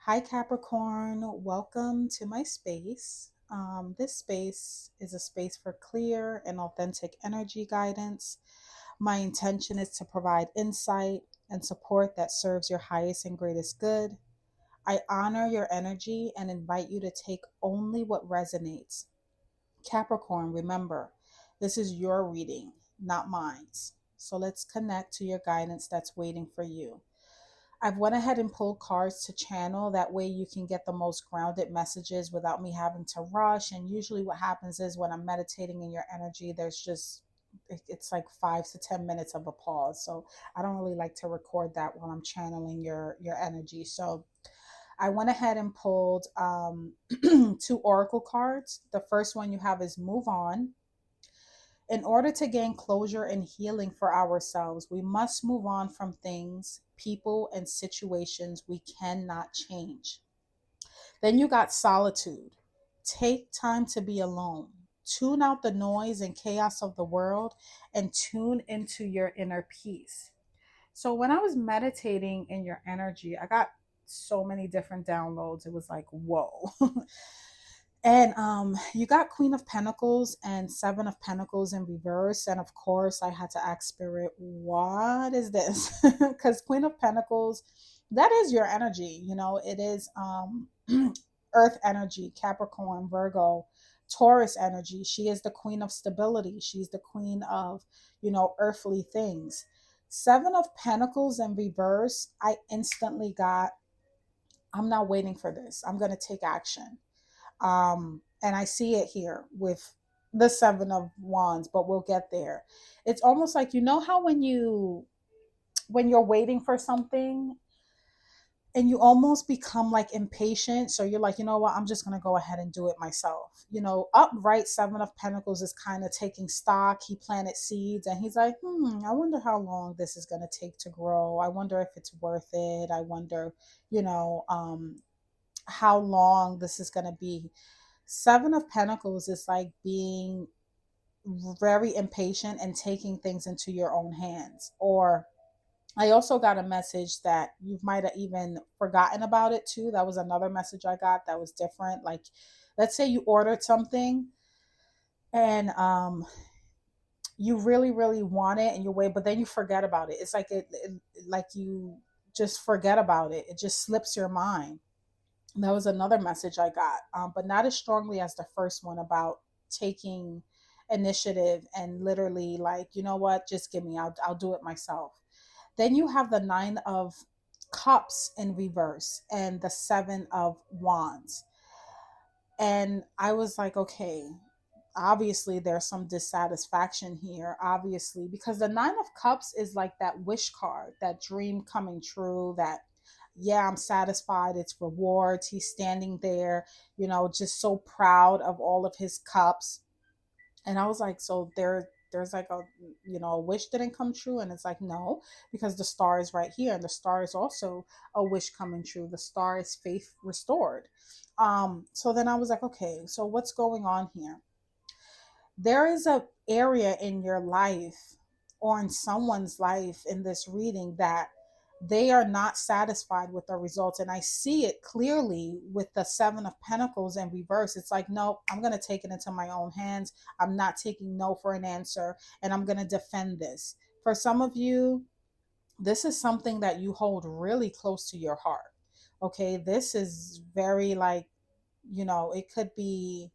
Hi, Capricorn. Welcome to my space. This space is a space for clear and authentic energy guidance. My intention is to provide insight and support that serves your highest and greatest good. I honor your energy and invite you to take only what resonates. Capricorn, remember, this is your reading, not mine. So let's connect to your guidance that's waiting for you. I've went ahead and pulled cards to channel. That way you can get the most grounded messages without me having to rush. And usually what happens is when I'm meditating in your energy, there's just it's like 5 to 10 minutes of a pause. So I don't really like to record that while I'm channeling your energy. So I went ahead and pulled two oracle cards. The first one you have is move on. In order to gain closure and healing for ourselves, we must move on from things, people, and situations we cannot change. Then you got solitude. Take time to be alone. Tune out the noise and chaos of the world and tune into your inner peace. So, when I was meditating in your energy, I got so many different downloads. It was like, whoa. And you got Queen of Pentacles and Seven of Pentacles in reverse. And of course, I had to ask Spirit, what is this? Because Queen of Pentacles, that is your energy. It is Earth energy, Capricorn, Virgo, Taurus energy. She is the queen of stability. She's the queen of, earthly things. Seven of Pentacles in reverse, I instantly got, I'm not waiting for this. I'm going to take action. And I see it here with the Seven of Wands, but we'll get there. It's almost like, how when you're waiting for something and you almost become like impatient, so you're like, you know what, I'm just going to go ahead and do it myself. Upright Seven of Pentacles is kind of taking stock. He planted seeds and he's like, I wonder how long this is going to take to grow. I wonder if it's worth it. I wonder, you know um how long this is going to be. Seven of Pentacles is like being very impatient and taking things into your own hands. Or I also got a message that you might have even forgotten about it too. That was another message I got that was different. Like, let's say you ordered something and you really, really want it and you wait, but then you forget about it. It's like like you just forget about it. It just slips your mind. That was another message I got, but not as strongly as the first one about taking initiative and literally like, you know what, just give me, I'll do it myself. Then you have the Nine of Cups in reverse and the Seven of Wands. And I was like, okay, obviously there's some dissatisfaction here, obviously, because the Nine of Cups is like that wish card, that dream coming true, that yeah, I'm satisfied, it's rewards. He's standing there, just so proud of all of his cups. And I was like, so there's like a wish didn't come true. And it's like, no, because the star is right here, and the star is also a wish coming true. The star is faith restored. So then I was like, okay, so what's going on here? There is a area in your life or in someone's life in this reading that they are not satisfied with the results. And I see it clearly with the Seven of Pentacles in reverse. It's like, no, I'm going to take it into my own hands. I'm not taking no for an answer, and I'm going to defend this. For some of you, this is something that you hold really close to your heart. Okay, this is very like, it could be,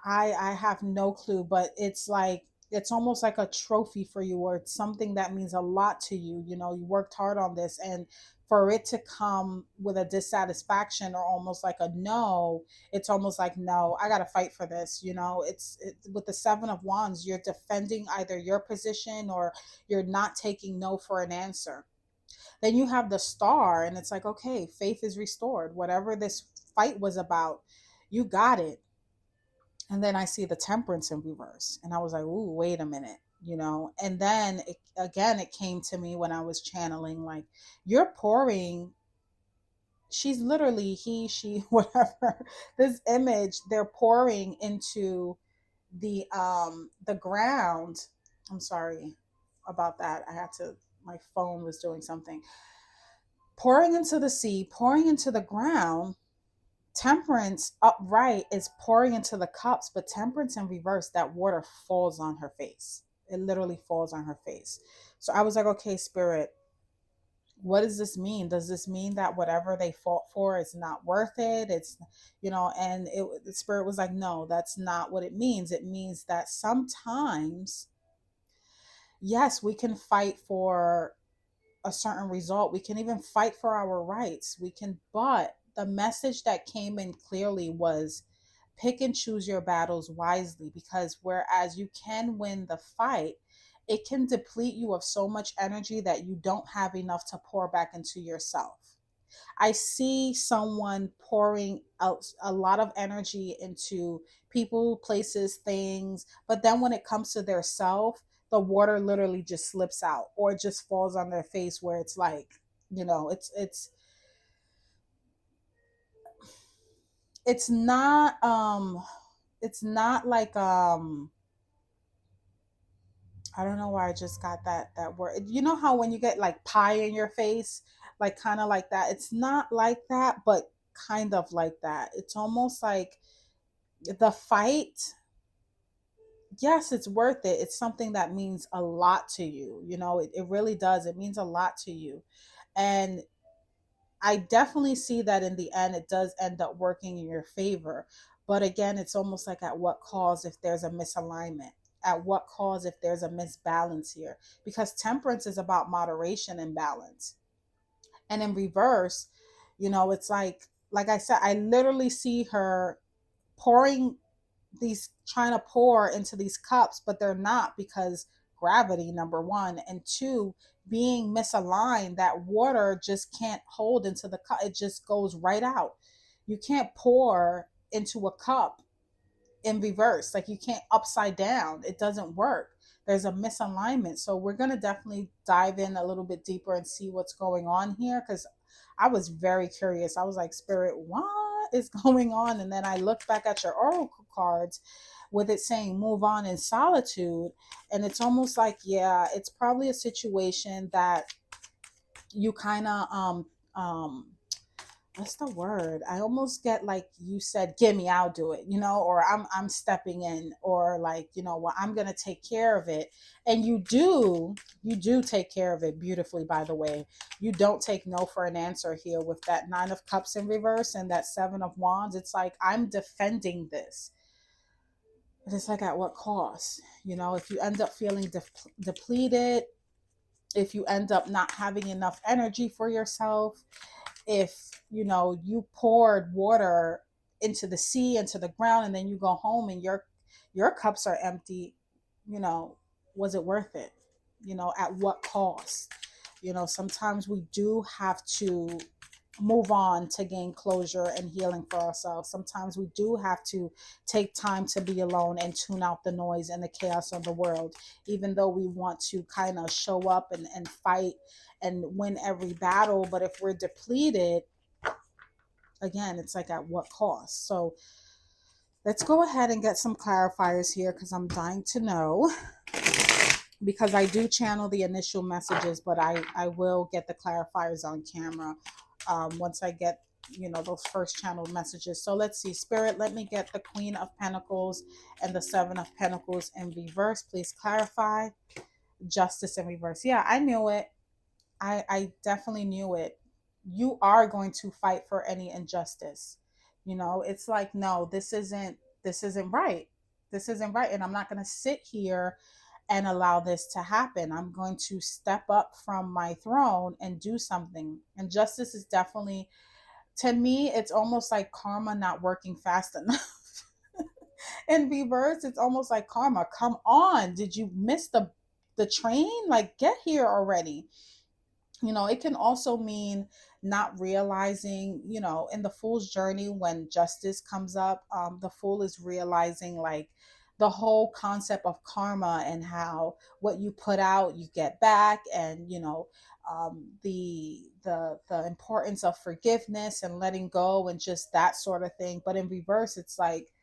I have no clue, but it's like it's almost like a trophy for you, or it's something that means a lot to you. You worked hard on this, and for it to come with a dissatisfaction or almost like a no, it's almost like, no, I got to fight for this. With the Seven of Wands, you're defending either your position or you're not taking no for an answer. Then you have the Star, and it's like, okay, faith is restored. Whatever this fight was about, you got it. And then I see the Temperance in reverse, and I was like, ooh, wait a minute, and then it came to me when I was channeling, like, you're pouring, she's literally, he, she, whatever, this image, they're pouring into the ground. I'm sorry about that. I had to, my phone was doing something. pouring into the sea, pouring into the ground. Temperance upright is pouring into the cups, but temperance in reverse, that water falls on her face. It literally falls on her face. So I was like, okay, spirit, what does this mean? Does this mean that whatever they fought for is not worth it? It's, and the spirit was like, no, that's not what it means. It means that sometimes, yes, we can fight for a certain result. We can even fight for our rights. But the message that came in clearly was pick and choose your battles wisely, because whereas you can win the fight, it can deplete you of so much energy that you don't have enough to pour back into yourself. I see someone pouring out a lot of energy into people, places, things, but then when it comes to their self, the water literally just slips out or it just falls on their face where it's like, you know, it's not it's not like I don't know why I just got that word. You know how when you get like pie in your face, like kind of like that. It's not like that, but kind of like that. It's almost like the fight. Yes, it's worth it. It's something that means a lot to you. It really does. It means a lot to you. And I definitely see that in the end, it does end up working in your favor. But again, it's almost like at what cause if there's a misalignment? At what cause if there's a misbalance here? Because temperance is about moderation and balance. And in reverse, it's like I said, I literally see her pouring these, trying to pour into these cups, but they're not, because gravity, number one, and two, being misaligned, that water just can't hold into the cup. It just goes right out. You can't pour into a cup in reverse. Like, you can't upside down. It doesn't work. There's a misalignment. So we're going to definitely dive in a little bit deeper and see what's going on here, because I was very curious. I was like, spirit, what is going on? And then I looked back at your oracle cards with it saying move on in solitude, and it's almost like, yeah, it's probably a situation that you kind of what's the word? I almost get like you said, give me, I'll do it, or I'm stepping in, or like, well, I'm gonna take care of it. And you do take care of it beautifully, by the way. You don't take no for an answer here with that Nine of Cups in reverse and that Seven of Wands. It's like, I'm defending this. But it's like, at what cost? If you end up feeling depleted, if you end up not having enough energy for yourself, if you poured water into the sea, into the ground, and then you go home and your cups are empty, you know was it worth it? At what cost? Sometimes we do have to move on to gain closure and healing for ourselves. Sometimes we do have to take time to be alone and tune out the noise and the chaos of the world, even though we want to kind of show up and fight and win every battle. But if we're depleted, again, it's like, at what cost? So let's go ahead and get some clarifiers here, because I'm dying to know, because I do channel the initial messages, but I will get the clarifiers on camera once I get those first channeled messages. So let's see, spirit, let me get the Queen of Pentacles and the Seven of Pentacles in reverse. Please clarify. Justice in reverse. Yeah, I knew it. I definitely knew it. You are going to fight for any injustice. It's like, no, this isn't right. This isn't right. And I'm not going to sit here and allow this to happen. I'm going to step up from my throne and do something. And justice is definitely, to me, it's almost like karma not working fast enough. In reverse, it's almost like karma. Come on, did you miss the train? Like, get here already. It can also mean not realizing, in the fool's journey, when justice comes up, the fool is realizing, like, the whole concept of karma, and how what you put out you get back, and the importance of forgiveness and letting go and just that sort of thing. But in reverse, it's like,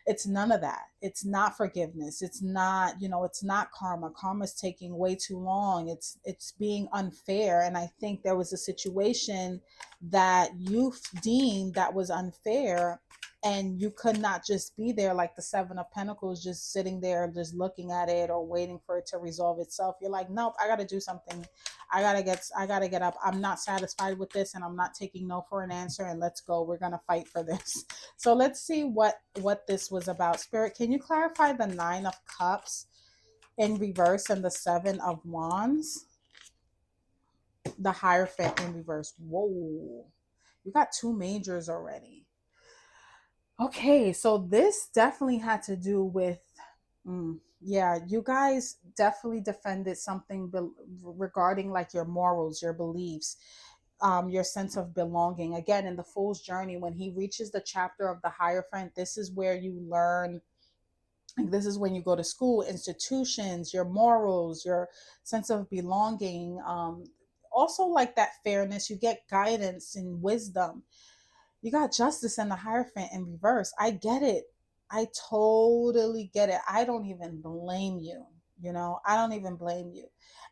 It's none of that. It's not forgiveness. It's not, it's not karma. Karma's taking way too long. It's being unfair. And I think there was a situation that you deemed that was unfair, and you could not just be there like the Seven of Pentacles, just sitting there just looking at it or waiting for it to resolve itself. You're like, nope, I gotta do something. I gotta get up. I'm not satisfied with this, and I'm not taking no for an answer, and let's go. We're gonna fight for this. So let's see what this was about. Spirit, can you clarify the Nine of Cups in reverse and the Seven of Wands? The Hierophant in reverse. Whoa. You got two majors already. Okay, so this definitely had to do with, yeah, you guys definitely defended something regarding like your morals, your beliefs, your sense of belonging. Again, in the Fool's Journey, when he reaches the chapter of the Hierophant, this is where you learn. Like, this is when you go to school, institutions, your morals, your sense of belonging. Also, like that fairness, you get guidance and wisdom. You got Justice and the Hierophant in reverse. I get it. I totally get it. I don't even blame you. I don't even blame you.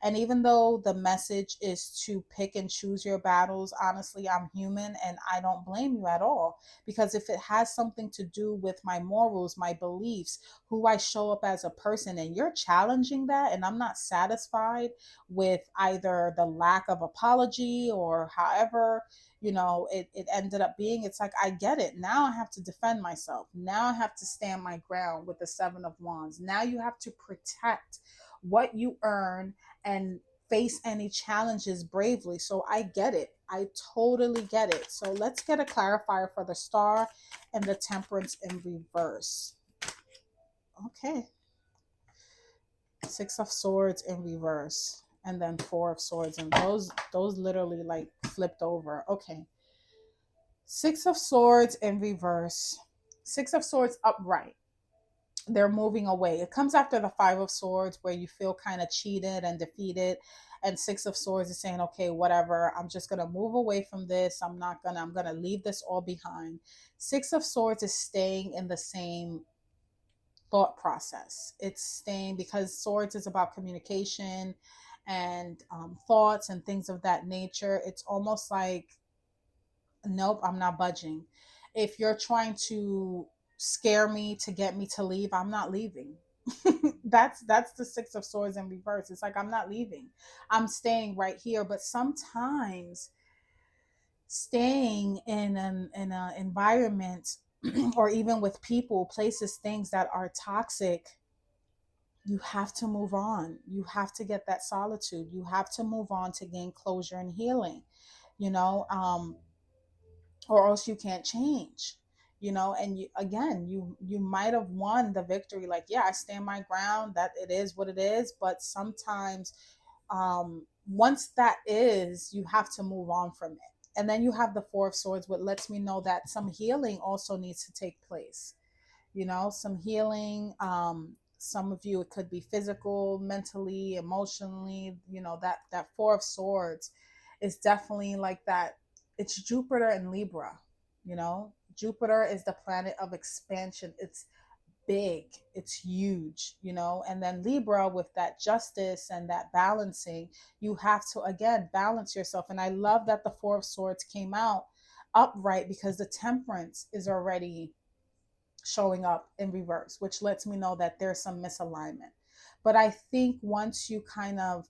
And even though the message is to pick and choose your battles, honestly, I'm human and I don't blame you at all. Because if it has something to do with my morals, my beliefs, who I show up as a person, and you're challenging that, and I'm not satisfied with either the lack of apology or however it ended up being, it's like, I get it. Now I have to defend myself. Now I have to stand my ground with the Seven of Wands. Now you have to protect what you earn and face any challenges bravely. So I get it. I totally get it. So let's get a clarifier for the Star and the Temperance in reverse. Okay. Six of Swords in reverse, and then Four of Swords, and those literally like flipped over. Okay. Six of Swords in reverse. Six of Swords upright. They're moving away. It comes after the Five of Swords, where you feel kind of cheated and defeated. And Six of Swords is saying, okay, whatever. I'm just going to move away from this. I'm going to leave this all behind. Six of Swords is staying in the same thought process. It's staying, because Swords is about communication and thoughts and things of that nature. It's almost like, nope, I'm not budging. If you're trying to scare me to get me to leave, I'm not leaving. That's the Six of Swords in reverse. It's like, I'm not leaving. I'm staying right here. But sometimes staying in an environment or even with people, places, things that are toxic, you have to move on. You have to get that solitude. You have to move on to gain closure and healing. You know, or else you can't change. And you might have won the victory, like, yeah, I stand my ground, that it is what it is. But sometimes, once that is, you have to move on from it. And then you have the Four of Swords, what lets me know that some healing also needs to take place. Some healing. Some of you, it could be physical, mentally, emotionally. That Four of Swords is definitely like that. It's Jupiter and Libra. Jupiter is the planet of expansion. It's big, it's huge. And then Libra, with that justice and that balancing, you have to again balance yourself. And I love that the Four of Swords came out upright, because the Temperance is already showing up in reverse, which lets me know that there's some misalignment. But I think once you kind of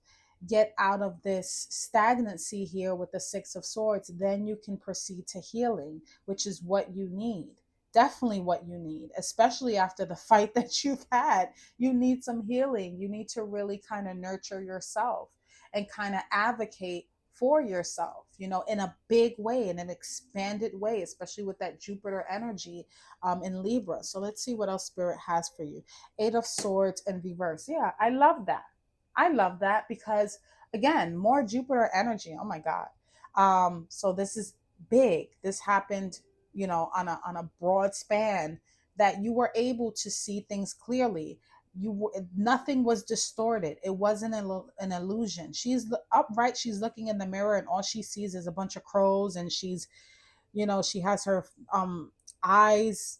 get out of this stagnancy here with the Six of Swords, then you can proceed to healing, which is what you need. Definitely what you need, especially after the fight that you've had. You need some healing. You need to really kind of nurture yourself and kind of advocate for yourself, in a big way, in an expanded way, especially with that Jupiter energy in Libra. So let's see what else Spirit has for you. Eight of Swords in reverse. Yeah, I love that. I love that, because again, more Jupiter energy. Oh my God. So this is big. This happened, on a broad span, that you were able to see things clearly. Nothing was distorted. It wasn't an illusion. She's upright. She's looking in the mirror, and all she sees is a bunch of crows, and she has her eyes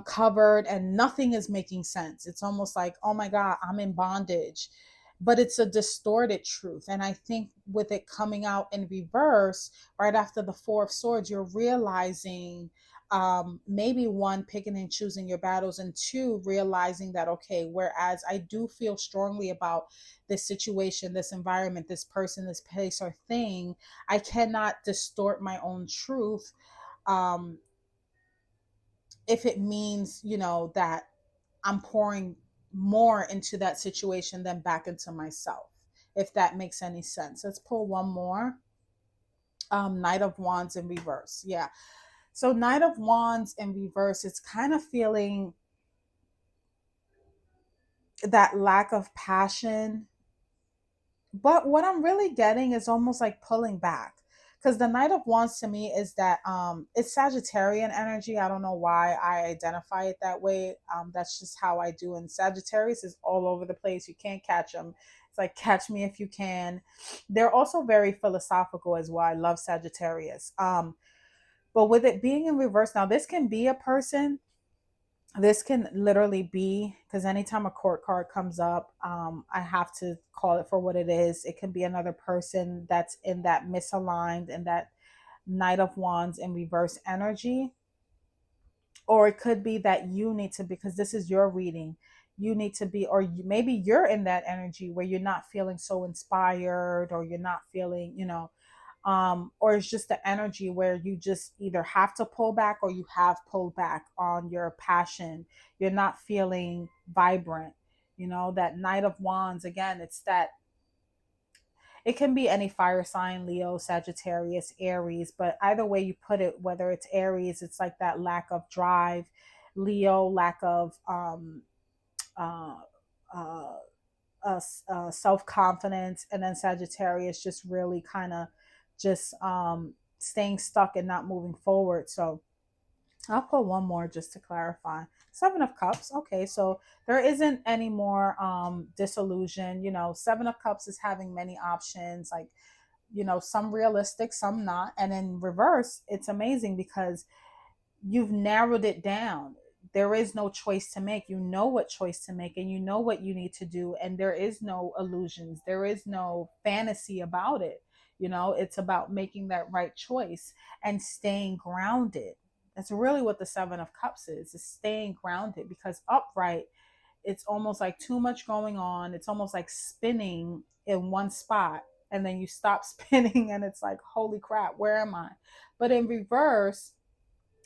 covered and nothing is making sense. It's almost like, oh my God, I'm in bondage. But it's a distorted truth. And I think with it coming out in reverse, right after the Four of Swords, you're realizing, maybe one, picking and choosing your battles, and two, realizing that, okay, whereas I do feel strongly about this situation, this environment, this person, this place or thing, I cannot distort my own truth. Um, if it means, that I'm pouring more into that situation than back into myself, if that makes any sense. Let's pull one more. Knight of Wands in reverse. Yeah. So Knight of Wands in reverse, it's kind of feeling that lack of passion. But what I'm really getting is almost like pulling back. Because the Knight of Wands to me is that, it's Sagittarian energy. I don't know why I identify it that way. That's just how I do. And Sagittarius is all over the place. You can't catch them. It's like catch me if you can. They're also very philosophical as well. I love Sagittarius. But with it being in reverse, now this can be a person, this can literally be, because anytime a court card comes up, I have to call it for what it is. It can be another person that's in that misaligned and that Knight of Wands in reverse energy. Or it could be that you need to, because this is your reading, you need to be, or maybe you're in that energy where you're not feeling so inspired, or you're not feeling, or it's just the energy where you just either have to pull back or you have pulled back on your passion. You're not feeling vibrant. That Knight of Wands, again, it's that, it can be any fire sign, Leo, Sagittarius, Aries, but either way you put it, whether it's Aries, it's like that lack of drive. Leo, lack of uh, uh, self confidence, and then Sagittarius just really kind of just staying stuck and not moving forward. So I'll put one more just to clarify. Seven of Cups. Okay, so there isn't any more disillusion. Seven of Cups is having many options, like, some realistic, some not. And in reverse, it's amazing because you've narrowed it down. There is no choice to make. You know what choice to make, and you know what you need to do, and there is no illusions. There is no fantasy about it. It's about making that right choice and staying grounded. That's really what the Seven of Cups is staying grounded, because upright, it's almost like too much going on. It's almost like spinning in one spot, and then you stop spinning and it's like, holy crap, where am I? But in reverse,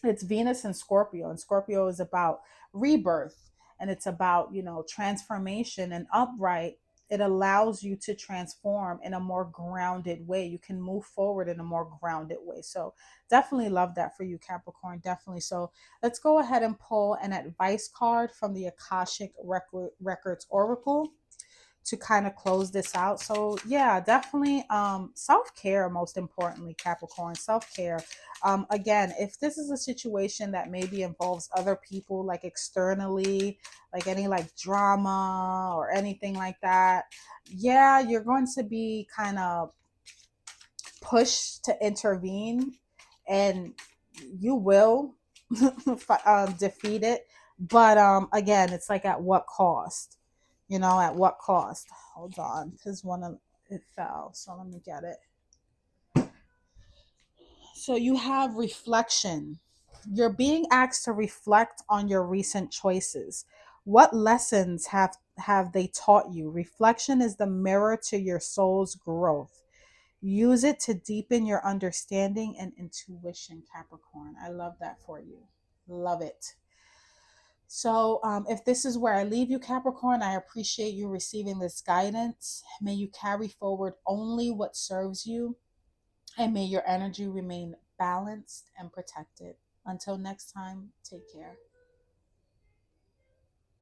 it's Venus and Scorpio, and Scorpio is about rebirth, and it's about, transformation. And upright, it allows you to transform in a more grounded way. You can move forward in a more grounded way. So definitely love that for you, Capricorn. Definitely. So let's go ahead and pull an advice card from the Akashic Records Oracle to kind of close this out. So yeah, definitely self-care, most importantly, Capricorn, self-care. Again, if this is a situation that maybe involves other people, like externally, like any like drama or anything like that, yeah, you're going to be kind of pushed to intervene, and you will defeat it. But again, it's like, at what cost? At what cost? Hold on, because one of it fell. So let me get it. So you have reflection. You're being asked to reflect on your recent choices. What lessons have they taught you? Reflection is the mirror to your soul's growth. Use it to deepen your understanding and intuition, Capricorn. I love that for you. Love it. So, if this is where I leave you, Capricorn, I appreciate you receiving this guidance. May you carry forward only what serves you, and may your energy remain balanced and protected. Until next time, take care.